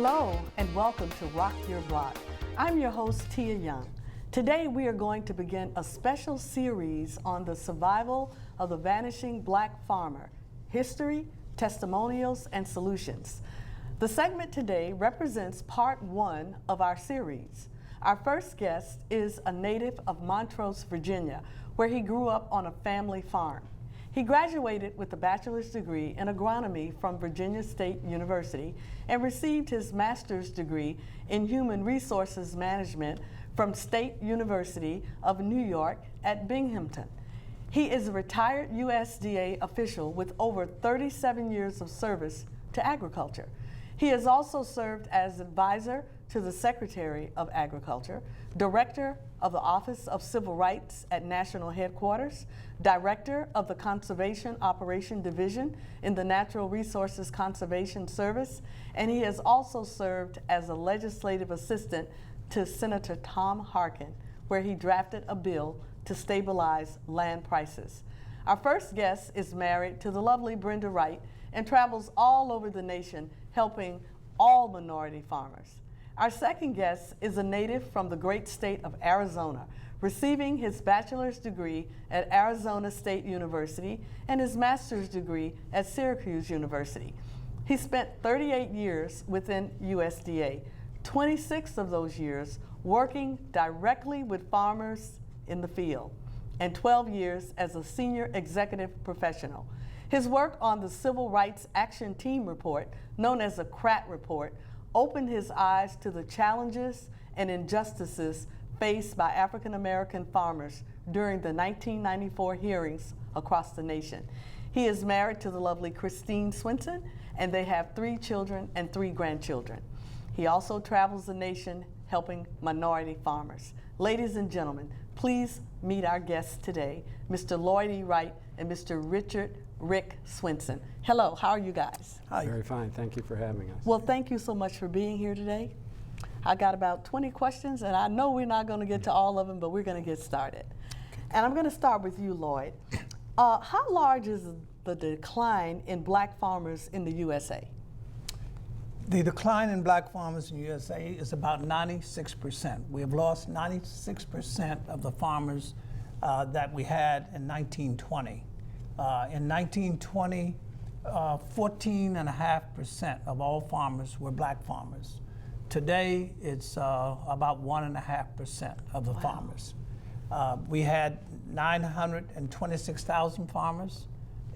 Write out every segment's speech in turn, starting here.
Hello and welcome to Rock Your Block. I'm your host, Tia Young. Today we are going to begin a special series on the survival of the vanishing black farmer, history, testimonials, and solutions. The segment today represents part one of our series. Our first guest is a native of Montrose, Virginia, where he grew up on a family farm. He graduated with a bachelor's degree in agronomy from Virginia State University and received his master's degree in human resources management from State University of New York at Binghamton. He is a retired USDA official with over 37 years of service to agriculture. He has also served as advisor to the Secretary of Agriculture, Director of the Office of Civil Rights at National Headquarters, Director of the Conservation Operation Division in the Natural Resources Conservation Service, and he has also served as a legislative assistant to Senator Tom Harkin, where he drafted a bill to stabilize land prices. Our first guest is married to the lovely Brenda Wright and travels all over the nation helping all minority farmers. Our second guest is a native from the great state of Arizona, receiving his bachelor's degree at Arizona State University and his master's degree at Syracuse University. He spent 38 years within USDA, 26 of those years working directly with farmers in the field, and 12 years as a senior executive professional. His work on the Civil Rights Action Team report, known as the CRAT report, opened his eyes to the challenges and injustices faced by African American farmers during the 1994 hearings across the nation. He is married to the lovely Christine Swenson, and they have 3 children and 3 grandchildren. He also travels the nation helping minority farmers. Ladies and gentlemen, please meet our guests today, Mr. Lloyd E. Wright and Mr. Rick Swenson. Hello, how are you guys? Hi. Very fine, thank you for having us. Well, thank you so much for being here today. I got about 20 questions, and I know we're not going to get to all of them, but we're going to get started. And I'm going to start with you, Lloyd. How large is the decline in black farmers in the USA? The decline in black farmers in the USA is about 96%. We have lost 96% of the farmers that we had in 1920. In 1920, 14.5% of all farmers were black farmers. Today, it's about 1.5% of the farmers. We had 926,000 farmers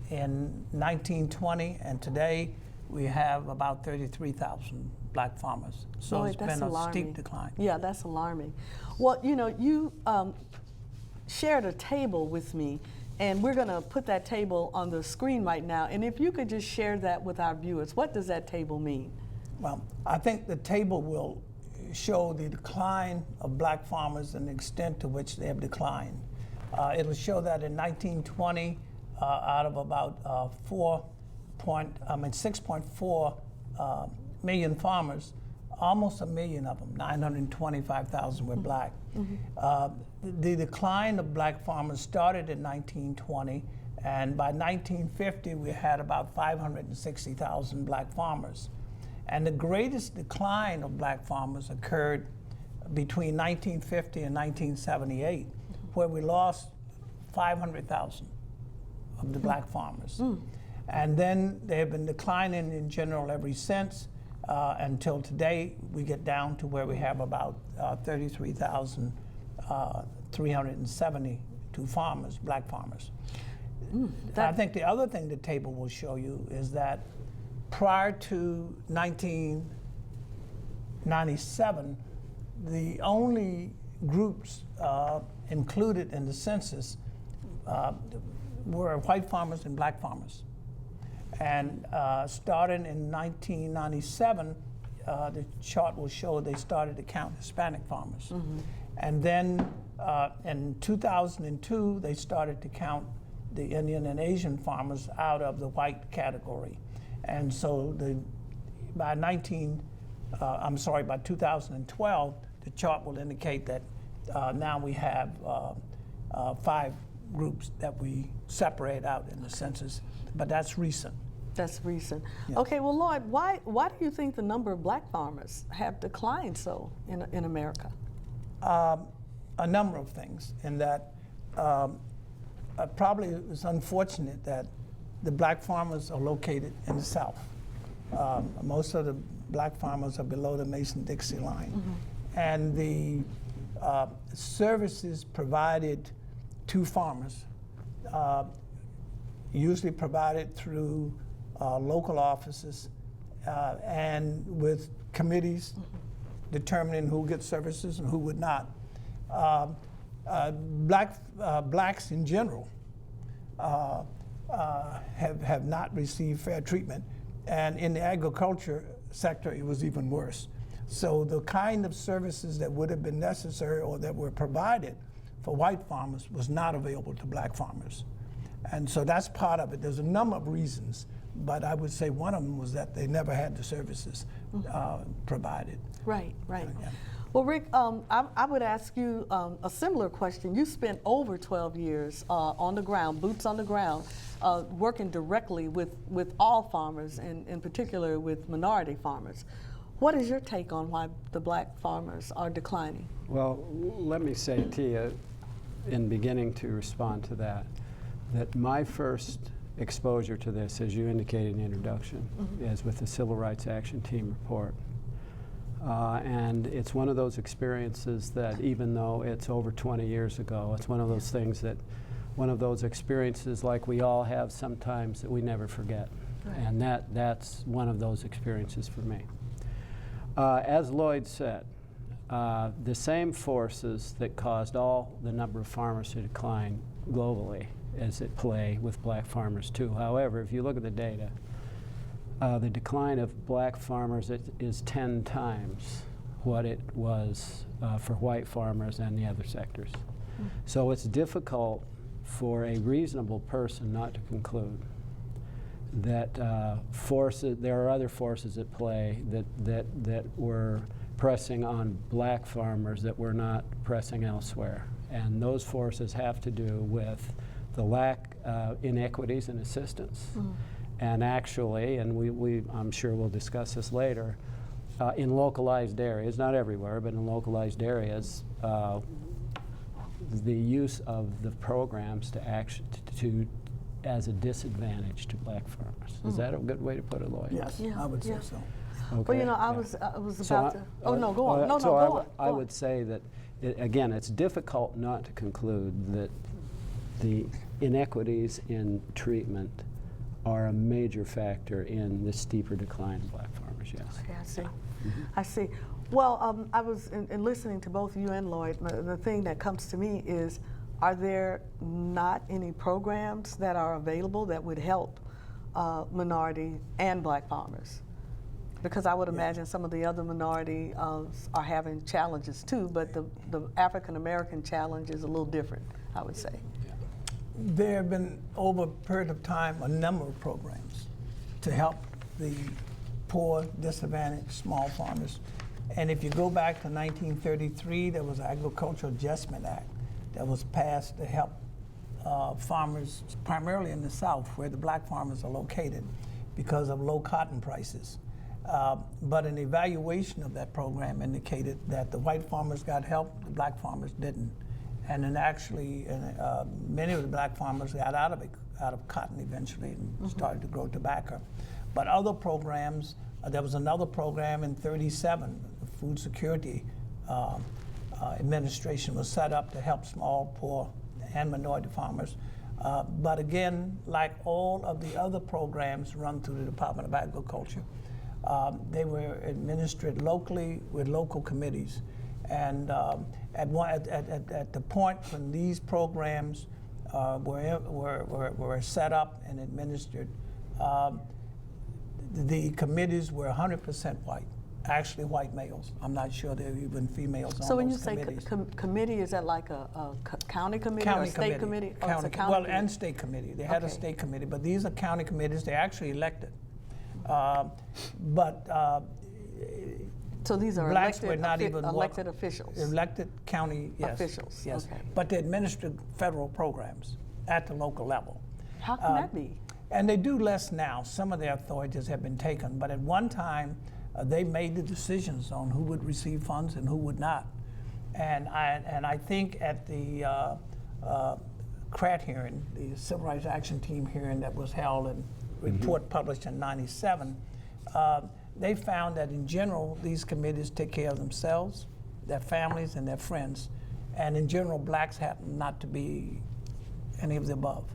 in 1920, and today we have about 33,000 black farmers. So Boy, it's been a alarming. steep decline. Yeah, that's alarming. Well, you know, you shared a table with me, and we're going to put that table on the screen right now. And if you could just share that with our viewers, what does that table mean? Well, I think the table will show the decline of black farmers and the extent to which they have declined. It'll show that in 1920, out of about 6.4 million farmers, almost a million of them, 925,000 were black. Mm-hmm. The decline of black farmers started in 1920, and by 1950 we had about 560,000 black farmers. And the greatest decline of black farmers occurred between 1950 and 1978, where we lost 500,000 of the black farmers. Mm. And then they have been declining in general ever since, until today we get down to where we have about 33,372 farmers, black farmers. I think the other thing the table will show you is that prior to 1997, the only groups included in the census were white farmers and black farmers. And starting in 1997, the chart will show they started to count Hispanic farmers. Mm-hmm. And then in 2002, they started to count the Indian and Asian farmers out of the white category. And so by 2012, the chart will indicate that now we have 5 groups that we separate out in the census, but that's recent. That's recent. Yes. Okay, well, Lloyd, why do you think the number of black farmers have declined so in America? A number of things, in that probably it's unfortunate that the black farmers are located in the South. Most of the black farmers are below the Mason-Dixie line. Mm-hmm. And the services provided to farmers, usually provided through local offices and with committees determining who gets services and who would not. Blacks in general have not received fair treatment, and in the agriculture sector it was even worse. So the kind of services that would have been necessary or that were provided for white farmers was not available to black farmers. And so that's part of it. There's a number of reasons, but I would say one of them was that they never had the services provided. Right, right. Yeah. Well, Rick, I would ask you a similar question. You spent over 12 years on the ground, boots on the ground, working directly with all farmers, and in particular with minority farmers. What is your take on why the black farmers are declining? Well, let me say, Tia, in beginning to respond to that my first exposure to this, as you indicated in the introduction, is with the Civil Rights Action Team report. And it's one of those experiences that, even though it's over 20 years ago, it's one of those things that, one of those experiences like we all have sometimes that we never forget. Right. And that's one of those experiences for me. As Lloyd said, the same forces that caused all the number of farmers to decline globally is at play with black farmers too. However, if you look at the data, the decline of black farmers is 10 times what it was for white farmers and the other sectors. Mm. So it's difficult for a reasonable person not to conclude that there are other forces at play that were pressing on black farmers that were not pressing elsewhere. And those forces have to do with the lack inequities in assistance. Mm. And actually, and I'm sure we'll discuss this later, in localized areas, not everywhere, but in localized areas, the use of the programs as a disadvantage to black farmers. Is that a good way to put it, Lloyd? Yes, yeah, I would say so. Okay. Well, you know, I was about to. Oh no, go on. Go on. I would say that again, it's difficult not to conclude that the inequities in treatment are a major factor in the steeper decline of black farmers. Yes. Okay, I see. Mm-hmm. I see. Well, I was in listening to both you and Lloyd. The thing that comes to me is, are there not any programs that are available that would help minority and black farmers? Because I would imagine some of the other minority are having challenges too, but the African American challenge is a little different, I would say. There have been, over a period of time, a number of programs to help the poor, disadvantaged, small farmers. And if you go back to 1933, there was an Agricultural Adjustment Act that was passed to help farmers, primarily in the South, where the black farmers are located, because of low cotton prices. But an evaluation of that program indicated that the white farmers got help, the black farmers didn't. And then actually, many of the black farmers got out of cotton eventually and started to grow tobacco. But other programs, there was another program in '37, the Food Security Administration was set up to help small, poor, and minority farmers. But again, like all of the other programs run through the Department of Agriculture, they were administered locally with local committees. And at the point when these programs were set up and administered, the committees were 100% white, actually white males. I'm not sure there were even females on those committees. So when you say committee, is that like a county committee or a state committee? County, well, and state committee. They had a state committee, but these are county committees. They're actually elected. So these are blacks were not even elected officials? Elected county, yes. Officials, yes. Okay. But they administered federal programs at the local level. How can that be? And they do less now. Some of their authorities have been taken, but at one time, they made the decisions on who would receive funds and who would not. And I think at the CRAT hearing, the Civil Rights Action Team hearing that was held and report published in '97, they found that in general, these committees take care of themselves, their families, and their friends. And in general, blacks happen not to be any of the above.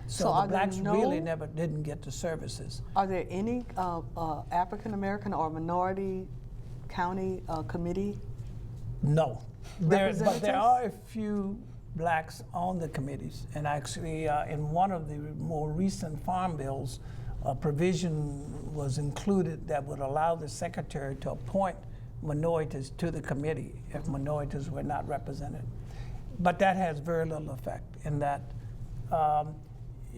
So the blacks really never didn't get the services. Are there any African American or minority county committee? No. But Representatives? there are a few blacks on the committees. And actually, in one of the more recent farm bills, a provision was included that would allow the secretary to appoint minorities to the committee if minorities were not represented. But that has very little effect in that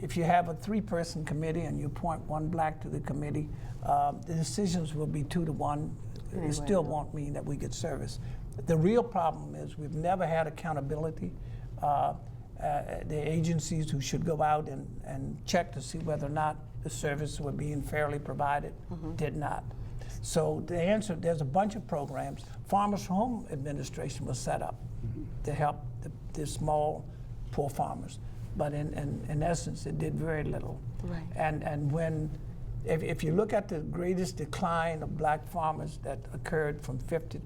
if you have a 3-person committee and you appoint one black to the committee, the decisions will be 2 to 1. It still won't mean that we get service. The real problem is we've never had accountability. The agencies who should go out and check to see whether or not the services were being fairly provided did not. So the answer, there's a bunch of programs. Farmers Home Administration was set up to help the small, poor farmers. But in essence, it did very little. Right. And when, if you look at the greatest decline of black farmers that occurred from 50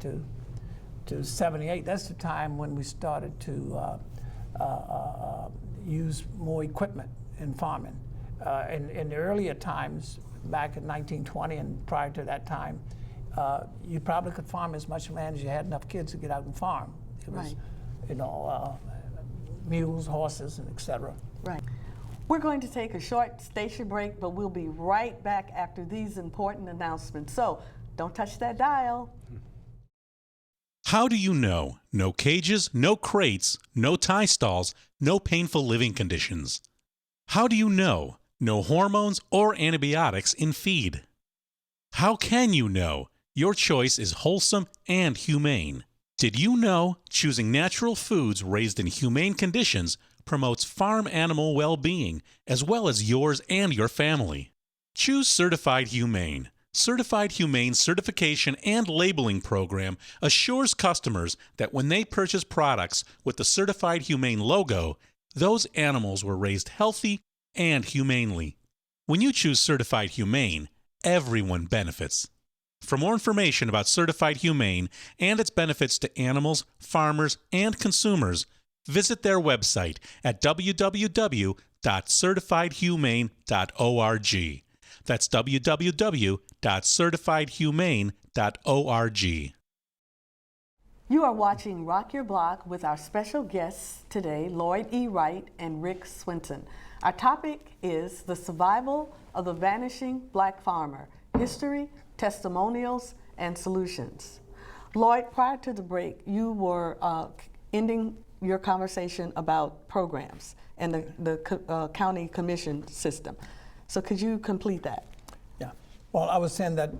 to 78, that's the time when we started to use more equipment in farming. In the earlier times, back in 1920 and prior to that time, you probably could farm as much land as you had enough kids to get out and farm. It was, you know, mules, horses, and et cetera. Right. We're going to take a short station break, but we'll be right back after these important announcements. So don't touch that dial. How do you know? No cages, no crates, no tie stalls, no painful living conditions. How do you know? No hormones or antibiotics in feed. How can you know? Your choice is wholesome and humane. Did you know choosing natural foods raised in humane conditions promotes farm animal well-being as well as yours and your family? Choose Certified Humane. Certified Humane certification and labeling program assures customers that when they purchase products with the Certified Humane logo, those animals were raised healthy and humanely. When you choose Certified Humane, everyone benefits. For more information about Certified Humane and its benefits to animals, farmers, and consumers, visit their website at www.certifiedhumane.org. That's www.certifiedhumane.org. You are watching Rock Your Block with our special guests today, Lloyd E. Wright and Rick Swenson. Our topic is the survival of the vanishing black farmer, history, testimonials, and solutions. Lloyd, prior to the break, you were ending your conversation about programs and the county commission system. So could you complete that? Yeah. Well, I was saying that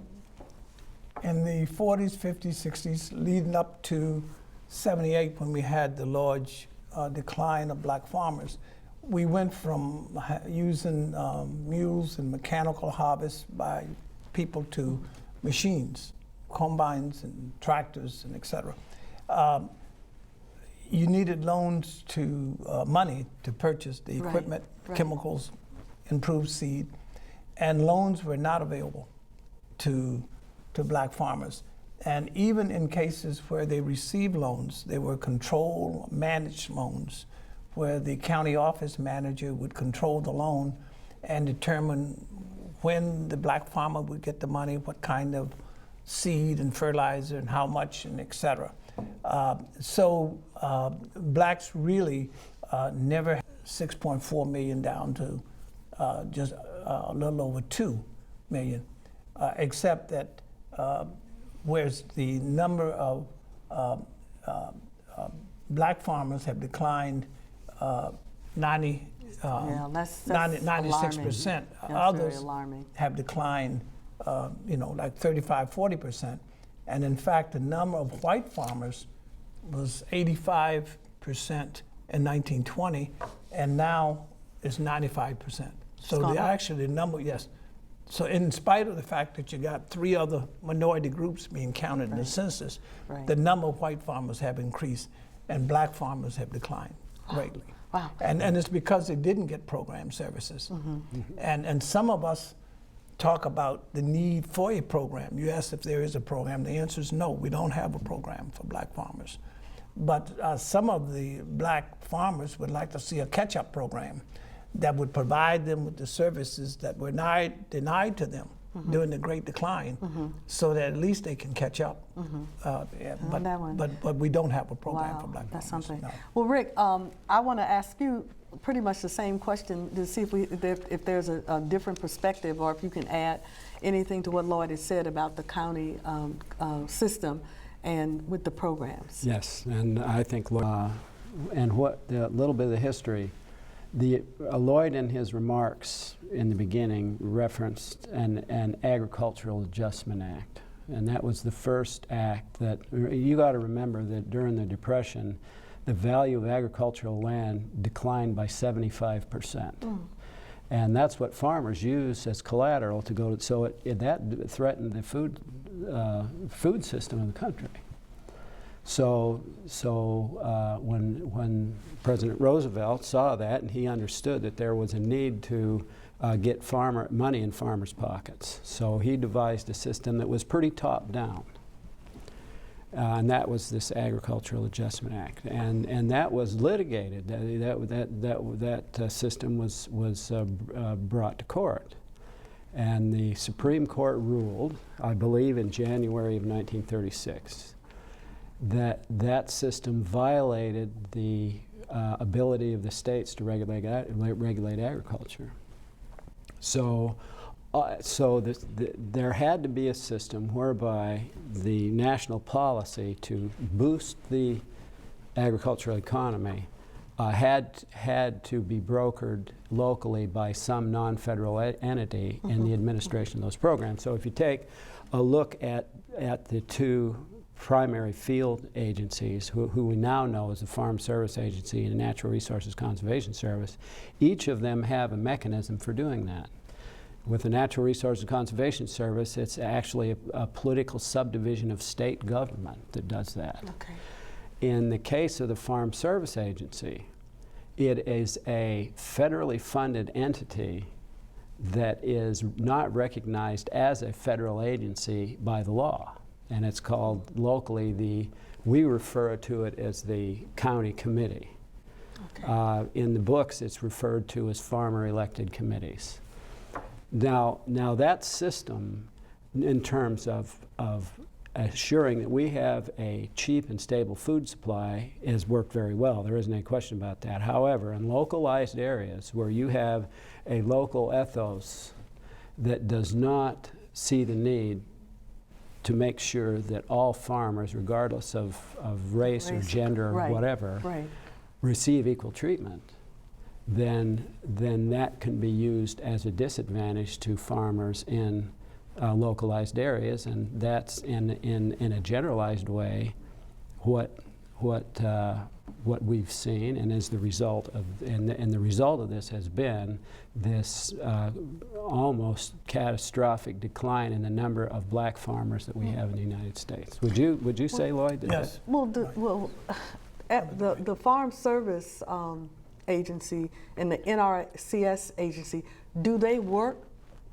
in the 40s, 50s, 60s, leading up to 78, when we had the large decline of black farmers, we went from using mules and mechanical harvest by people to machines, combines and tractors and et cetera. You needed loans to money to purchase the equipment, chemicals, improved seed, and loans were not available to black farmers. And even in cases where they received loans, they were controlled, managed loans, where the county office manager would control the loan and determine when the black farmer would get the money, what kind of seed and fertilizer and how much and et cetera. So blacks really never had 6.4 million down to just a little over 2 million, except that whereas the number of black farmers have declined 96%. Others have declined, like 35, 40%. And in fact, the number of white farmers was 85% in 1920, and now it's 95%. So gone up. actually the number, yes. So in spite of the fact that you got 3 other minority groups being counted in the census, Right. the number of white farmers have increased and black farmers have declined greatly. Wow. And it's because they didn't get program services. And some of us talk about the need for a program. You asked if there is a program. The answer is no, we don't have a program for black farmers. But some of the black farmers would like to see a catch-up program that would provide them with the services that were denied to them during the Great Decline, so that at least they can catch up. Yeah, that one. but we don't have a program for Wow, black that's farmers. something. No. Well, Rick, I want to ask you pretty much the same question to see if there's a different perspective, or if you can add anything to what Lloyd has said about the county system and with the programs. Yes, and I think, and what a little bit of the history, Lloyd in his remarks in the beginning referenced an Agricultural Adjustment Act, and that was the first act that, you got to remember that during the Depression, the value of agricultural land declined by 75%. And that's what farmers use as collateral to go to, so that threatened the food system of the country. So when President Roosevelt saw that, and he understood that there was a need to get money in farmers' pockets, so he devised a system that was pretty top-down. And that was this Agricultural Adjustment Act, and that was litigated. That system was brought to court, and the Supreme Court ruled, I believe, in January of 1936, that system violated the ability of the states to regulate agriculture. So there had to be a system whereby the national policy to boost the agricultural economy had to be brokered locally by some non-federal entity in the administration of those programs. So if you take a look at the 2 primary field agencies, who we now know as the Farm Service Agency and the Natural Resources Conservation Service, each of them have a mechanism for doing that. With the Natural Resources Conservation Service, it's actually a political subdivision of state government that does that. Okay. In the case of the Farm Service Agency, it is a federally funded entity that is not recognized as a federal agency by the law. And it's called locally, we refer to it as the county committee. Okay. In the books, it's referred to as farmer elected committees. Now that system, in terms of assuring that we have a cheap and stable food supply, has worked very well. There isn't any question about that. However, in localized areas where you have a local ethos that does not see the need to make sure that all farmers, regardless of race or gender or whatever, receive equal treatment, then that can be used as a disadvantage to farmers in localized areas, and that's in a generalized way what we've seen, and as the result of and the result of this has been this almost catastrophic decline in the number of black farmers that we have in the United States. Would you say, Lloyd? Yes. The Farm Service Agency and the NRCS agency, do they work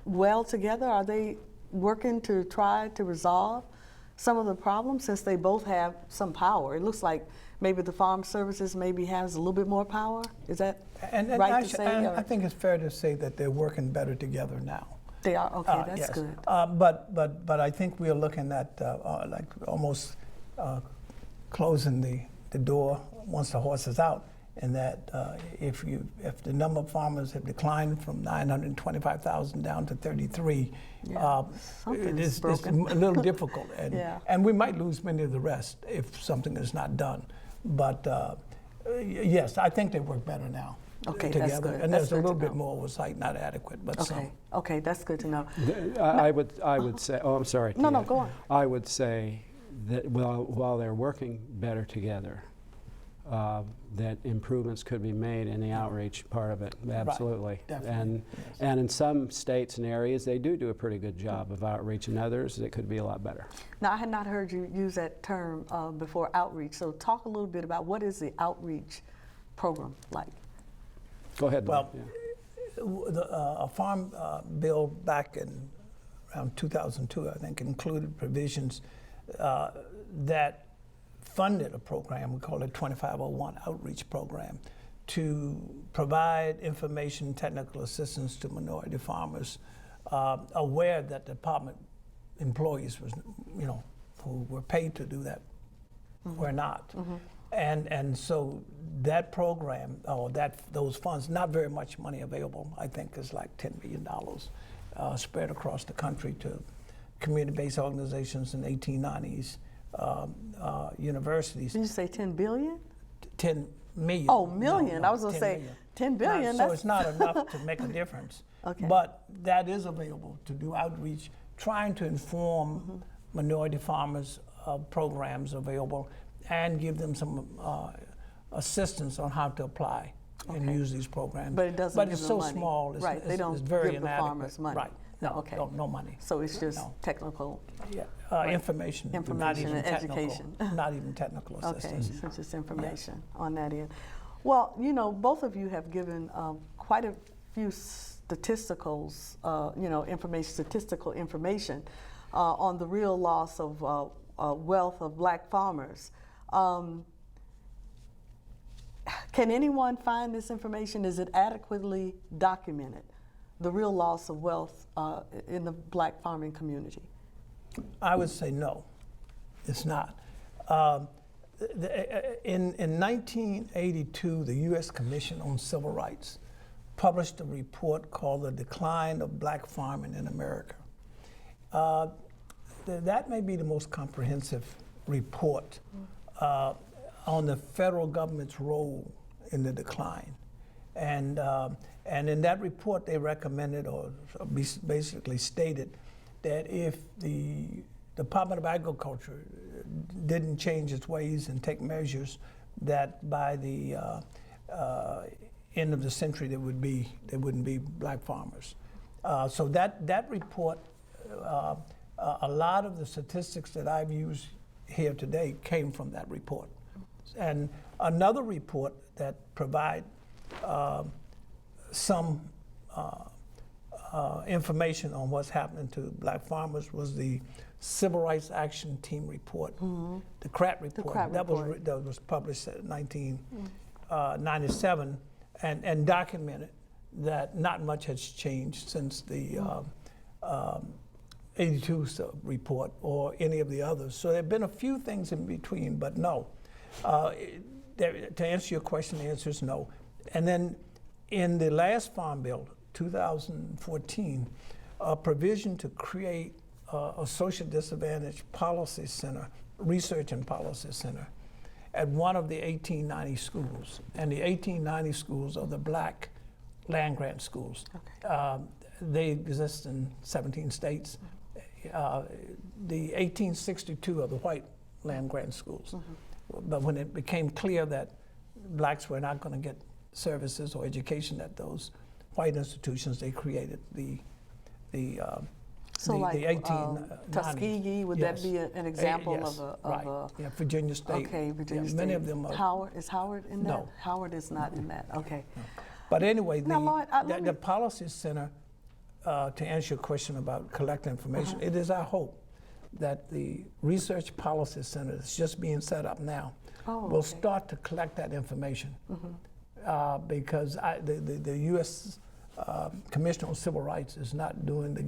well together? Are they working to try to resolve some of the problems, since they both have some power? It looks like maybe the Farm Services maybe has a little bit more power. Is that right to say? I think it's fair to say that they're working better together now. They are? Okay, that's yes. good. But I think we're looking at like almost closing the door once the horse is out. And that if the number of farmers have declined from 925,000 down to 33, it's a little difficult, and we might lose many of the rest if something is not done. But yes, I think they work better now together, that's good. and That's there's a little good bit to know. more oversight, not adequate, but some. Okay, that's good to know. I would say. Oh, I'm sorry. No, Tia. go on. I would say that while they're working better together, that improvements could be made in the outreach part of it. Absolutely. definitely, And in some states and areas, they do a pretty good job of outreach. In others, it could be a lot better. Now, I had not heard you use that term before, outreach. So talk a little bit about what is the outreach program like? Go ahead. Well, Lloyd. a farm bill back in around 2002, I think, included provisions that funded a program, we call it 2501 Outreach Program, to provide information, technical assistance to minority farmers, aware that the department employees was, who were paid to do that, were not. And so that program, those funds, not very much money available, I think is like $10 million, spread across the country to community-based organizations in the 1890s, universities. Did you say 10 billion? 10 million. Oh, million. No, I was going to 10 say million. 10 billion. So it's not enough to make a difference. Okay. But that is available to do outreach, trying to inform minority farmers of programs available and give them some assistance on how to apply and use these programs. But it doesn't But give it's them so money. small, it's, Right, it's, they don't it's very give the inadequate. farmers money. Right. No, Okay. no money. So it's just No. technical. Information, not Information even and technical, education. not even technical Okay, assistance. so just information on that end. Well, both of you have given quite a few statisticals, statistical information on the real loss of wealth of black farmers. Can anyone find this information? Is it adequately documented, the real loss of wealth in the black farming community? I would say no, it's not. In 1982, the U.S. Commission on Civil Rights published a report called The Decline of Black Farming in America. That may be the most comprehensive report on the federal government's role in the decline. And in that report, they recommended or basically stated that if the Department of Agriculture didn't change its ways and take measures, that by the end of the century there wouldn't be black farmers. So that report, a lot of the statistics that I've used here today came from that report. And another report that provide some information on what's happening to black farmers was the Civil Rights Action Team report, the CRAT report. That was published in 1997 and documented that not much has changed since the 82 report or any of the others. So there have been a few things in between, but no. To answer your question, the answer is no. And then in the last Farm Bill, 2014, a provision to create a social disadvantage policy center, research and policy center, at one of the 1890 schools. And the 1890 schools are the black land-grant schools. Okay. They exist in 17 states. The 1862 are the white land-grant schools. But when it became clear that blacks were not going to get services or education at those white institutions, they created the like 1890s. Tuskegee, would that be an example yes, of right. Yeah, Virginia State. Okay, Virginia State. Many of them are. Howard, is Howard in that? No. Howard is not in that, okay. No. But anyway, Now, Lloyd, the Policy Center, to answer your question about collecting information, it is our hope that the Research Policy Center that's just being set up now will start to collect that information because the U.S. Commission on Civil Rights is not doing the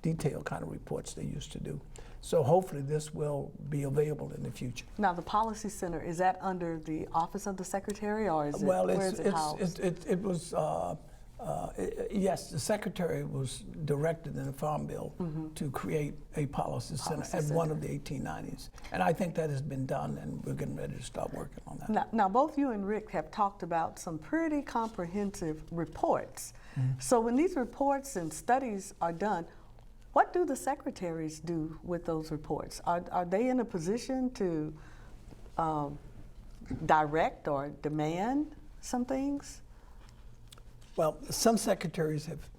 detailed kind of reports they used to do. So hopefully this will be available in the future. Now the Policy Center, is that under the Office of the Secretary or is it, well, where is it housed? It was, yes, the Secretary was directed in the Farm Bill to create a policy center at one of the 1890s. And I think that has been done and we're getting ready to start working on that. Now both you and Rick have talked about some pretty comprehensive reports. So when these reports and studies are done, what do the secretaries do with those reports? Are they in a position to direct or demand some things? Well, some secretaries have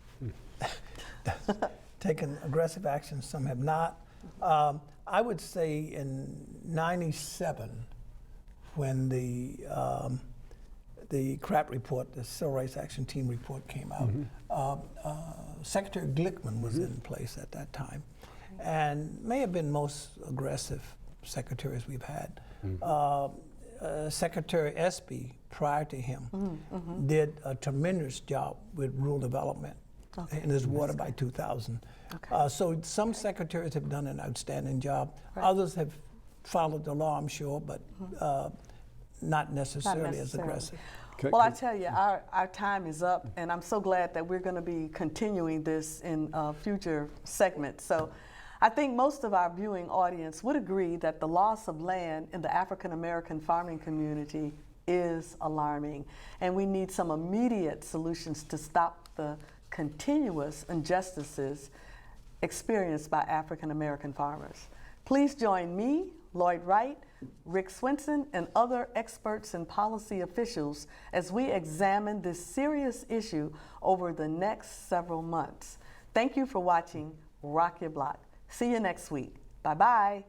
taken aggressive action, some have not. I would say in '97, when the CRAP report, the Civil Rights Action Team report came out, Secretary Glickman was in place at that time, and may have been most aggressive secretaries we've had. Secretary Espy, prior to him, did a tremendous job with rural development in his water by 2000. So some secretaries have done an outstanding job. Others have followed the law, I'm sure, but not necessarily as aggressive. Well, I tell you, our time is up, and I'm so glad that we're going to be continuing this in future segments. So I think most of our viewing audience would agree that the loss of land in the African American farming community is alarming, and we need some immediate solutions to stop the continuous injustices experienced by African American farmers. Please join me, Lloyd Wright, Rick Swenson, and other experts and policy officials as we examine this serious issue over the next several months. Thank you for watching Rock Your Block. See you next week. Bye-bye.